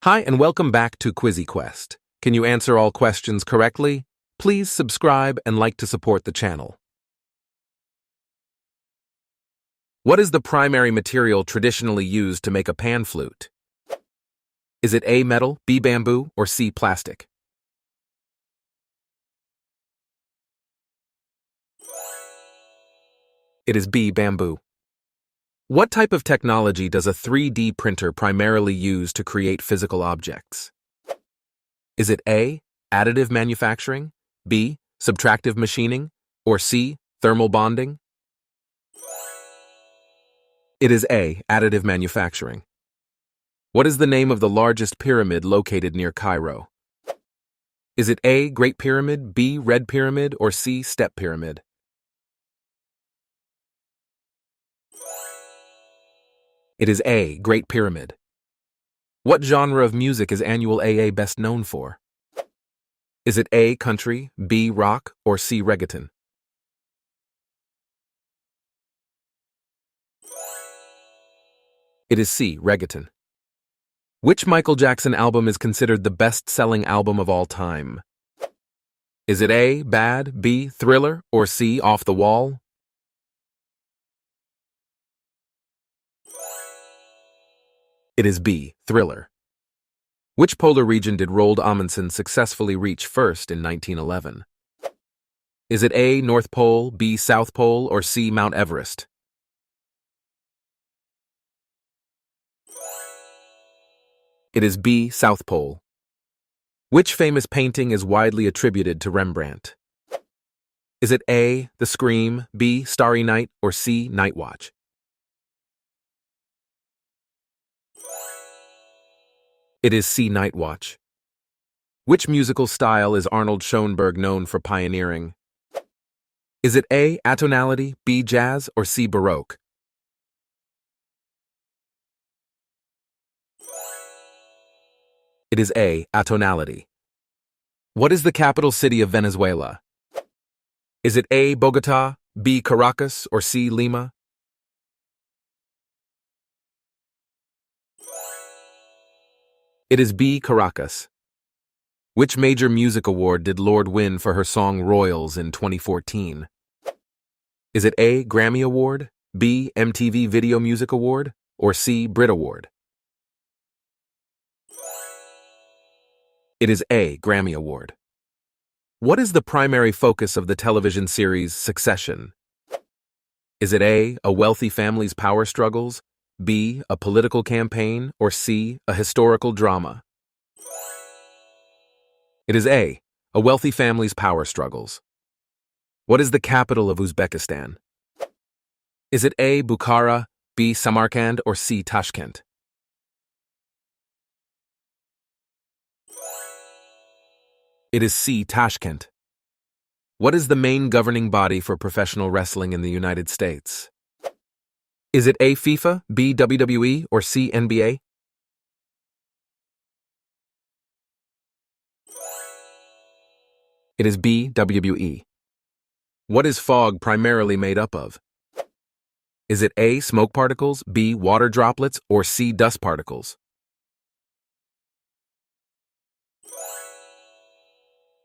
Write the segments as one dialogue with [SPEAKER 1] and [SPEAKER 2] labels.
[SPEAKER 1] Hi and welcome back to QuizzyQuest. Can you answer all questions correctly? Please subscribe and like to support the channel. What is the primary material traditionally used to make a pan flute? Is it A, metal, B, bamboo, or C, plastic? It is B, bamboo. What type of technology does a 3D printer primarily use to create physical objects? Is it A, additive manufacturing, B, subtractive machining, or C, thermal bonding? It is A, additive manufacturing. What is the name of the largest pyramid located near Cairo? Is it A, Great Pyramid, B, Red Pyramid, or C, Step Pyramid? It is A, Great Pyramid. What genre of music is Annual AA best known for? Is it A, country, B, rock, or C, reggaeton? It is C, reggaeton. Which Michael Jackson album is considered the best-selling album of all time? Is it A, Bad, B, Thriller, or C, Off the Wall? It is B, Thriller. Which polar region did Roald Amundsen successfully reach first in 1911? Is it A, North Pole, B, South Pole, or C, Mount Everest? It is B, South Pole. Which famous painting is widely attributed to Rembrandt? Is it A, The Scream, B, Starry Night, or C, Night Watch? It is C, Night Watch. Which musical style is Arnold Schoenberg known for pioneering? Is it A, atonality, B, jazz, or C, Baroque? It is A, atonality. What is the capital city of Venezuela? Is it A, Bogota, B, Caracas, or C, Lima? It is B, Caracas. Which major music award did Lorde win for her song Royals in 2014? Is it A, Grammy Award, B, MTV Video Music Award, or C, Brit Award? It is A, Grammy Award. What is the primary focus of the television series Succession? Is it A, a wealthy family's power struggles, B, a political campaign, or C, a historical drama? It is A, a wealthy family's power struggles. What is the capital of Uzbekistan? Is it A, Bukhara, B, Samarkand, or C, Tashkent? It is C, Tashkent. What is the main governing body for professional wrestling in the United States? Is it A, FIFA, B, WWE, or C, NBA? It is B, WWE. What is fog primarily made up of? Is it A, smoke particles, B, water droplets, or C, dust particles?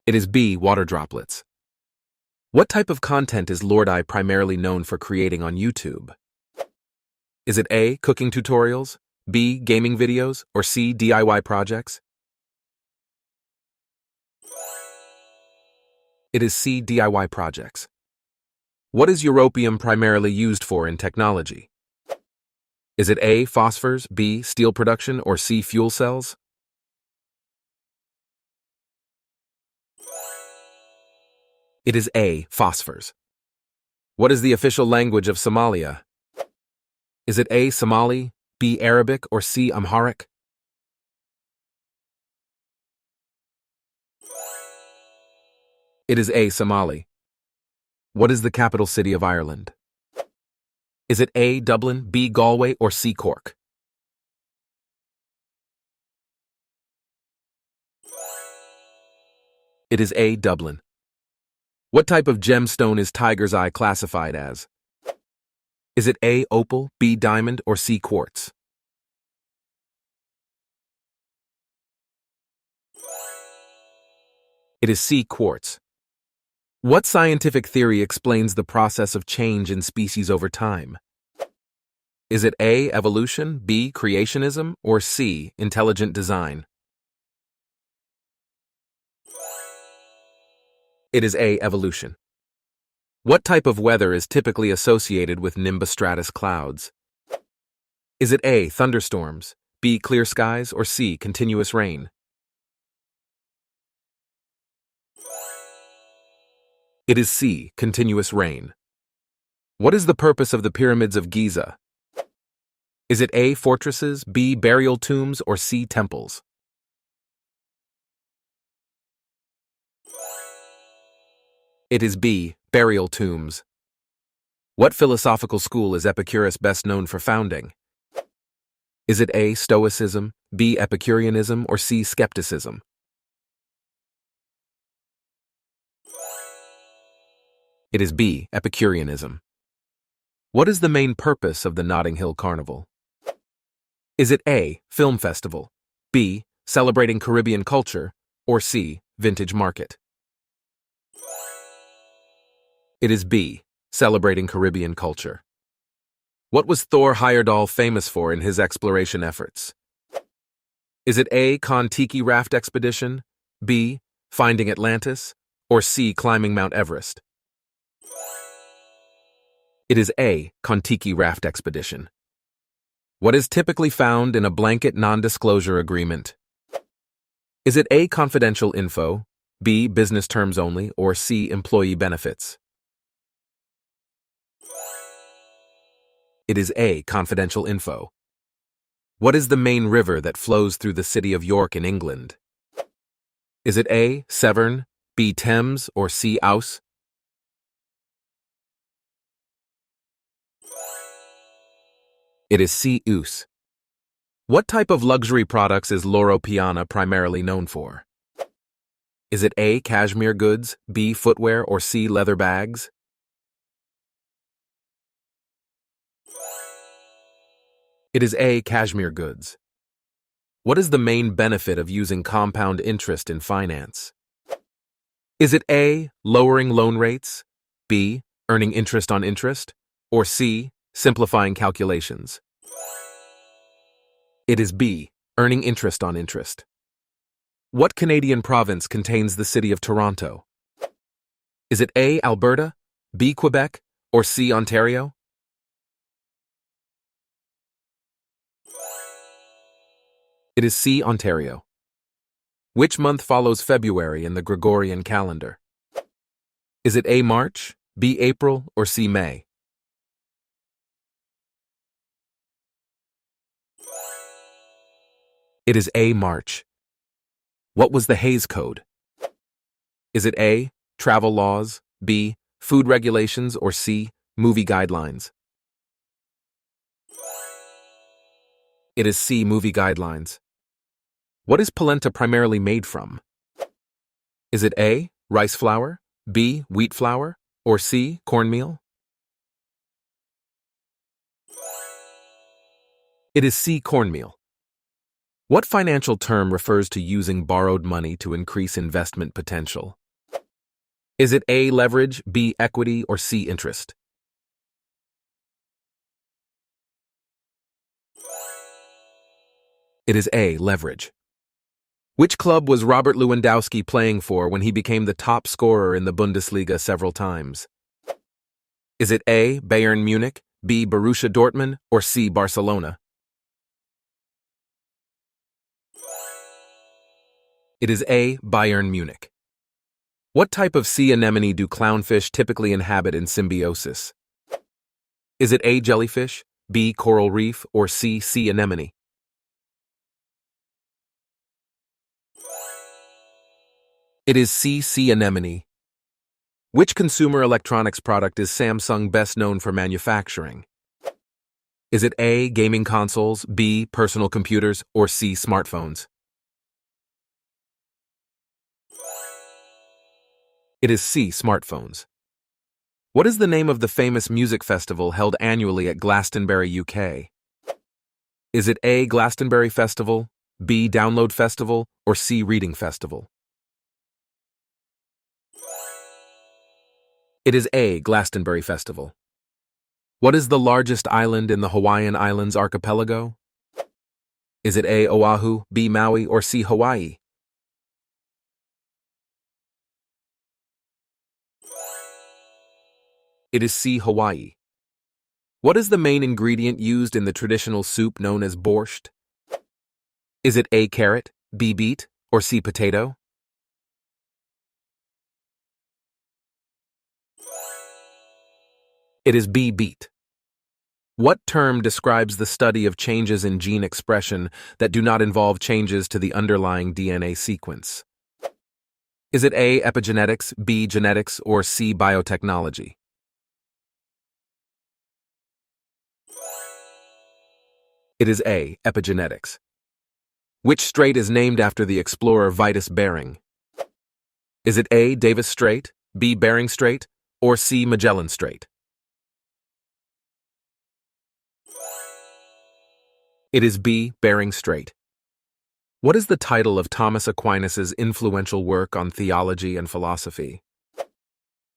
[SPEAKER 1] It is B, water droplets. What type of content is Lorde primarily known for creating on YouTube? Is it A, cooking tutorials, B, gaming videos, or C, DIY projects? It is C, DIY projects. What is europium primarily used for in technology? Is it A, phosphors, B, steel production, or C, fuel cells? It is A, phosphors. What is the official language of Somalia? Is it A, Somali, B, Arabic, or C, Amharic? It is A, Somali. What is the capital city of Ireland? Is it A, Dublin, B, Galway, or C, Cork? It is A, Dublin. What type of gemstone is tiger's eye classified as? Is it A, opal, B, diamond, or C, quartz? It is C. Quartz. What scientific theory explains the process of change in species over time? Is it A. Evolution, B. Creationism, or C. Intelligent design? It is A. Evolution. What type of weather is typically associated with nimbostratus clouds? Is it A. Thunderstorms, B. Clear skies, or C. Continuous rain? It is C. Continuous rain. What is the purpose of the pyramids of Giza? Is it A. Fortresses, B. Burial tombs, or C. Temples? It is B. Burial tombs. What philosophical school is Epicurus best known for founding? Is it A. Stoicism, B. Epicureanism, or C. Skepticism? It is B. Epicureanism. What is the main purpose of the Notting Hill Carnival? Is it A. Film festival, B. Celebrating Caribbean culture, or C. Vintage market? It is B. Celebrating Caribbean culture. What was Thor Heyerdahl famous for in his exploration efforts? Is it A. Kon-Tiki raft expedition, B. Finding Atlantis, or C. Climbing Mount Everest? It is A. Kon-Tiki raft expedition. What is typically found in a blanket non-disclosure agreement? Is it A. Confidential info, B. Business terms only, or C. Employee benefits? It is A. Confidential info. What is the main river that flows through the city of York in England? Is it A. Severn, B. Thames, or C. Ouse? It is C. Ouse. What type of luxury products is Loro Piana primarily known for? Is it A. Cashmere goods, B. Footwear, or C. Leather bags? It is A. Cashmere goods. What is the main benefit of using compound interest in finance? Is it A. Lowering loan rates, B. Earning interest on interest, or C. Simplifying calculations? It is B. Earning interest on interest. What Canadian province contains the city of Toronto? Is it A. Alberta, B. Quebec, or C. Ontario? It is C. Ontario. Which month follows February in the Gregorian calendar? Is it A. March, B. April, or C. May? It is A. March. What was the Hays Code? Is it A. Travel laws, B. Food regulations, or C. Movie guidelines? It is C. Movie guidelines. What is polenta primarily made from? Is it A. Rice flour, B. Wheat flour, or C. Cornmeal? It is C. Cornmeal. What financial term refers to using borrowed money to increase investment potential? Is it A. Leverage, B. Equity, or C. Interest? It is A. Leverage. Which club was Robert Lewandowski playing for when he became the top scorer in the Bundesliga several times? Is it A. Bayern Munich, B. Borussia Dortmund, or C. Barcelona? It is A. Bayern Munich. What type of sea anemone do clownfish typically inhabit in symbiosis? Is it A. Jellyfish, B. Coral reef, or C. Sea anemone? It is C. Sea anemone. Which consumer electronics product is Samsung best known for manufacturing? Is it A. Gaming consoles, B. Personal computers, or C. Smartphones? It is C. Smartphones. What is the name of the famous music festival held annually at Glastonbury, UK? Is it A. Glastonbury Festival, B. Download Festival, or C. Reading Festival? It is A. Glastonbury Festival. What is the largest island in the Hawaiian Islands archipelago? Is it A. Oahu, B. Maui, or C. Hawaii? It is C. Hawaii. What is the main ingredient used in the traditional soup known as borscht? Is it A. Carrot, B. Beet, or C. Potato? It is B. Beet. What term describes the study of changes in gene expression that do not involve changes to the underlying DNA sequence? Is it A. Epigenetics, B. Genetics, or C. Biotechnology? It is A. Epigenetics. Which strait is named after the explorer Vitus Bering? Is it A. Davis Strait, B. Bering Strait, or C. Magellan Strait? It is B. Bering Strait. What is the title of Thomas Aquinas's influential work on theology and philosophy?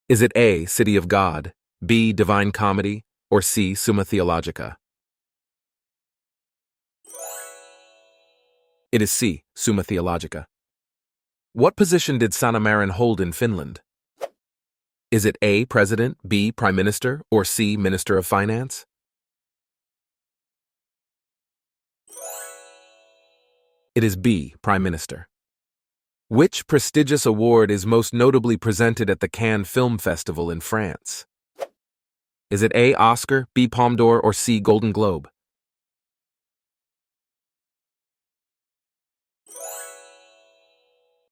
[SPEAKER 1] Is it A. City of God, B. Divine Comedy, or C. Summa Theologica? It is C. Summa Theologica. What position did Sanna Marin hold in Finland? Is it A. President, B. Prime Minister, or C. Minister of Finance? It is B. Prime Minister. Which prestigious award is most notably presented at the Cannes Film Festival in France? Is it A. Oscar, B. Palme d'Or, or C. Golden Globe?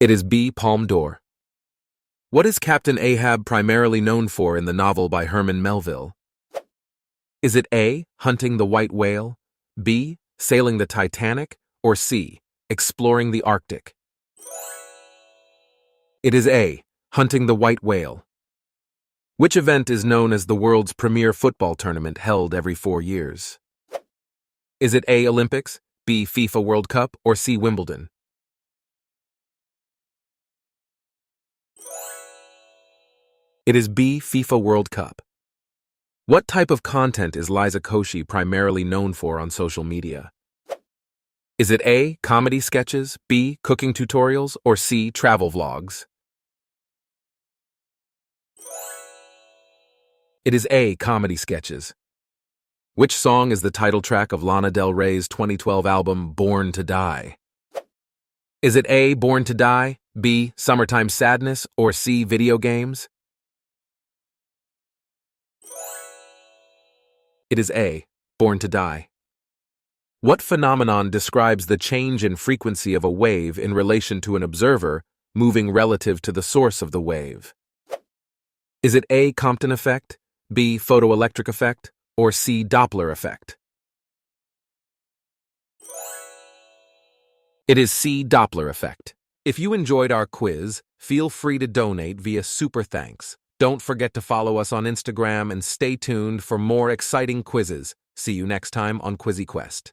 [SPEAKER 1] It is B. Palme d'Or. What is Captain Ahab primarily known for in the novel by Herman Melville? Is it A. Hunting the white whale, B. Sailing the Titanic, or C. Exploring the Arctic? It is A. Hunting the white whale. Which event is known as the world's premier football tournament held every 4 years? Is it A. Olympics, B. FIFA World Cup, or C. Wimbledon? It is B. FIFA World Cup. What type of content is Liza Koshy primarily known for on social media? Is it A. Comedy sketches, B. Cooking tutorials, or C. Travel vlogs? It is A. Comedy sketches. Which song is the title track of Lana Del Rey's 2012 album Born to Die? Is it A. Born to Die, B. Summertime Sadness, or C. Video games? It is A. Born to Die. What phenomenon describes the change in frequency of a wave in relation to an observer moving relative to the source of the wave? Is it A. Compton effect, B. Photoelectric effect, or C. Doppler effect? It is C. Doppler effect. If you enjoyed our quiz, feel free to donate via Super Thanks. Don't forget to follow us on Instagram and stay tuned for more exciting quizzes. See you next time on QuizzyQuest.